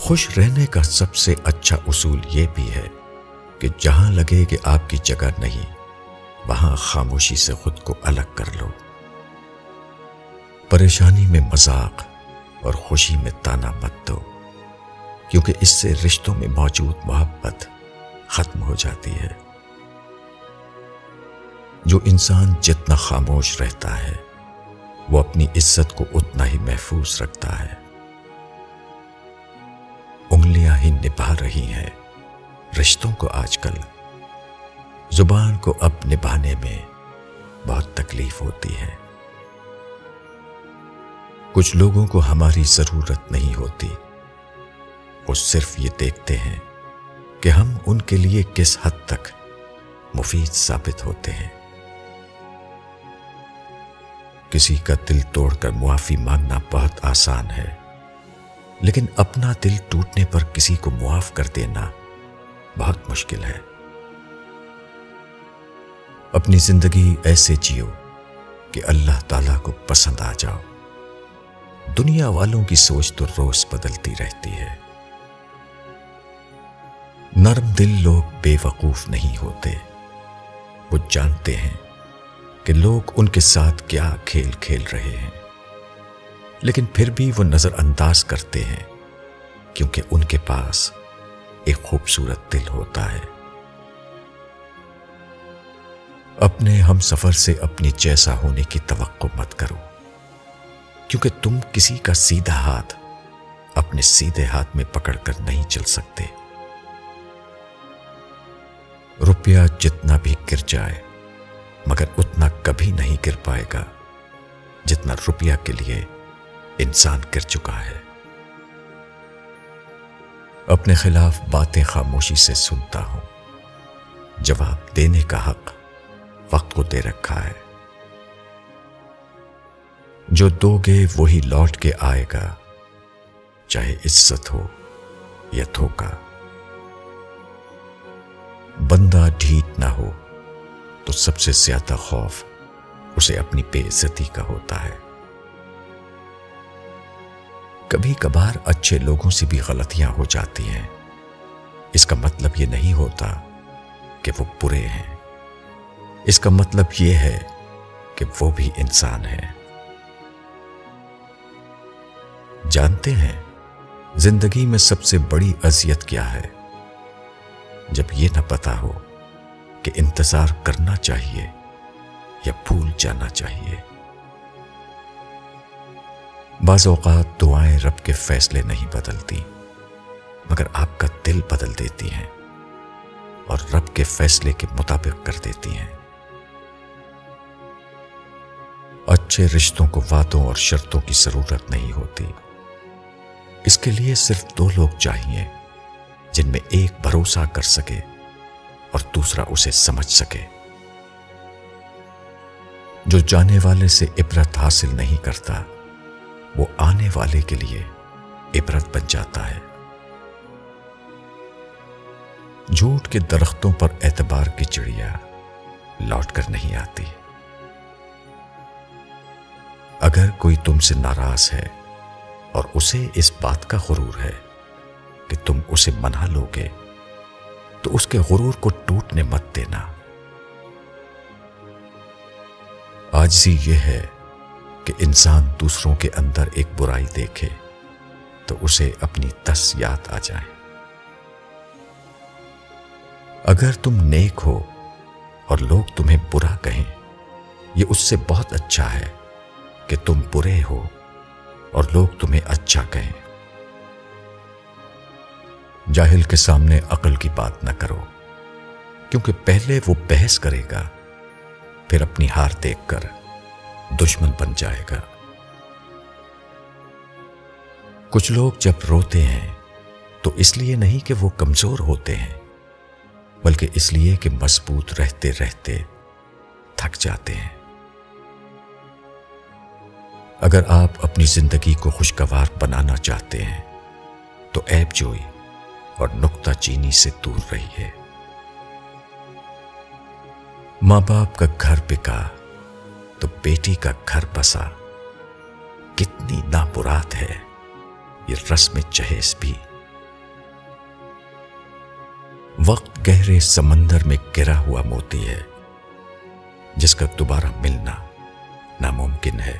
خوش رہنے کا سب سے اچھا اصول یہ بھی ہے کہ جہاں لگے کہ آپ کی جگہ نہیں، وہاں خاموشی سے خود کو الگ کر لو۔ پریشانی میں مذاق اور خوشی میں تانا مت دو، کیونکہ اس سے رشتوں میں موجود محبت ختم ہو جاتی ہے۔ جو انسان جتنا خاموش رہتا ہے وہ اپنی عزت کو اتنا ہی محفوظ رکھتا ہے۔ انگلیاں ہی نبھا رہی ہیں رشتوں کو آج کل، زبان کو اب نبھانے میں بہت تکلیف ہوتی ہے۔ کچھ لوگوں کو ہماری ضرورت نہیں ہوتی، وہ صرف یہ دیکھتے ہیں کہ ہم ان کے لیے کس حد تک مفید ثابت ہوتے ہیں۔ کسی کا دل توڑ کر معافی مانگنا بہت آسان ہے، لیکن اپنا دل ٹوٹنے پر کسی کو معاف کر دینا بہت مشکل ہے۔ اپنی زندگی ایسے جیو کہ اللہ تعالیٰ کو پسند آ جاؤ۔ دنیا والوں کی سوچ تو روز بدلتی رہتی ہے۔ نرم دل لوگ بے وقوف نہیں ہوتے، وہ جانتے ہیں کہ لوگ ان کے ساتھ کیا کھیل کھیل رہے ہیں، لیکن پھر بھی وہ نظر انداز کرتے ہیں کیونکہ ان کے پاس ایک خوبصورت دل ہوتا ہے۔ اپنے ہم سفر سے اپنی جیسا ہونے کی توقع مت کرو، کیونکہ تم کسی کا سیدھا ہاتھ اپنے سیدھے ہاتھ میں پکڑ کر نہیں چل سکتے۔ روپیہ جتنا بھی گر جائے مگر اتنا کبھی نہیں گر پائے گا جتنا روپیہ کے لیے انسان گر چکا ہے۔ اپنے خلاف باتیں خاموشی سے سنتا ہوں، جواب دینے کا حق وقت کو دے رکھا ہے۔ جو دو گے وہی لوٹ کے آئے گا، چاہے عزت ہو یا دھوکہ۔ بندہ ڈھیٹ نہ ہو تو سب سے زیادہ خوف اسے اپنی بے عزتی کا ہوتا ہے۔ کبھی کبھار اچھے لوگوں سے بھی غلطیاں ہو جاتی ہیں، اس کا مطلب یہ نہیں ہوتا کہ وہ برے ہیں، اس کا مطلب یہ ہے کہ وہ بھی انسان ہیں۔ جانتے ہیں زندگی میں سب سے بڑی اذیت کیا ہے؟ جب یہ نہ پتا ہو کہ انتظار کرنا چاہیے یا بھول جانا چاہیے۔ بعض اوقات دعائیں رب کے فیصلے نہیں بدلتی، مگر آپ کا دل بدل دیتی ہیں اور رب کے فیصلے کے مطابق کر دیتی ہیں۔ اچھے رشتوں کو وعدوں اور شرطوں کی ضرورت نہیں ہوتی، اس کے لیے صرف دو لوگ چاہیے جن میں ایک بھروسہ کر سکے اور دوسرا اسے سمجھ سکے۔ جو جانے والے سے عبرت حاصل نہیں کرتا وہ آنے والے کے لیے عبرت بن جاتا ہے۔ جھوٹ کے درختوں پر اعتبار کی چڑیا لوٹ کر نہیں آتی۔ اگر کوئی تم سے ناراض ہے اور اسے اس بات کا غرور ہے کہ تم اسے منا لو گے تو اس کے غرور کو ٹوٹنے مت دینا۔ عاجزی یہ ہے کہ انسان دوسروں کے اندر ایک برائی دیکھے تو اسے اپنی 10 یاد آ جائیں۔ اگر تم نیک ہو اور لوگ تمہیں برا کہیں، یہ اس سے بہت اچھا ہے کہ تم برے ہو اور لوگ تمہیں اچھا کہیں۔ جاہل کے سامنے عقل کی بات نہ کرو، کیونکہ پہلے وہ بحث کرے گا، پھر اپنی ہار دیکھ کر دشمن بن جائے گا۔ کچھ لوگ جب روتے ہیں تو اس لیے نہیں کہ وہ کمزور ہوتے ہیں، بلکہ اس لیے کہ مضبوط رہتے رہتے تھک جاتے ہیں۔ اگر آپ اپنی زندگی کو خوشگوار بنانا چاہتے ہیں تو عیب جوئی اور نکتہ چینی سے دور رہیے۔ ماں باپ کا گھر بکا تو بیٹی کا گھر بسا، کتنی نامراد ہے یہ رسم جہیز بھی وقت گہرے سمندر میں گرا ہوا موتی ہے جس کا دوبارہ ملنا ناممکن ہے۔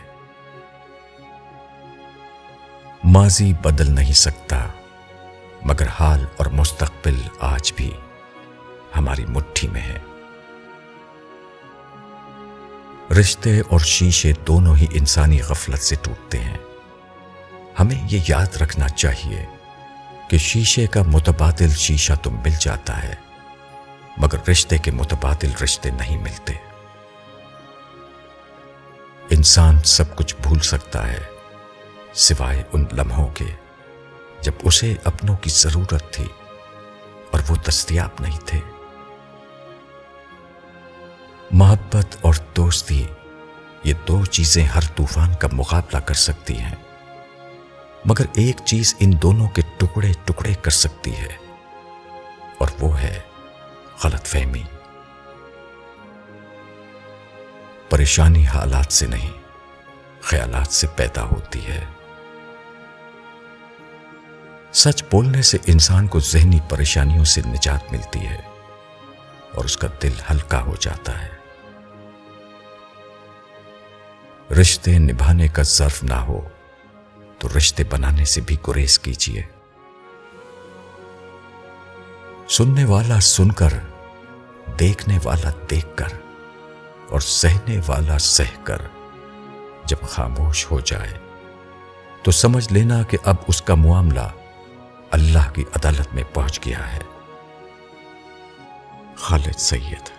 ماضی بدل نہیں سکتا، مگر حال اور مستقبل آج بھی ہماری مٹھی میں ہے۔ رشتے اور شیشے دونوں ہی انسانی غفلت سے ٹوٹتے ہیں۔ ہمیں یہ یاد رکھنا چاہیے کہ شیشے کا متبادل شیشہ تو مل جاتا ہے، مگر رشتے کے متبادل رشتے نہیں ملتے۔ انسان سب کچھ بھول سکتا ہے سوائے ان لمحوں کے جب اسے اپنوں کی ضرورت تھی اور وہ دستیاب نہیں تھے۔ محبت اور دوستی، یہ دو چیزیں ہر طوفان کا مقابلہ کر سکتی ہیں، مگر ایک چیز ان دونوں کے ٹکڑے ٹکڑے کر سکتی ہے، اور وہ ہے غلط فہمی۔ پریشانی حالات سے نہیں، خیالات سے پیدا ہوتی ہے۔ سچ بولنے سے انسان کو ذہنی پریشانیوں سے نجات ملتی ہے اور اس کا دل ہلکا ہو جاتا ہے۔ رشتے نبھانے کا ظرف نہ ہو تو رشتے بنانے سے بھی گریز کیجیے۔ سننے والا سن کر، دیکھنے والا دیکھ کر اور سہنے والا سہ کر جب خاموش ہو جائے تو سمجھ لینا کہ اب اس کا معاملہ اللہ کی عدالت میں پہنچ گیا ہے۔ خالد سید۔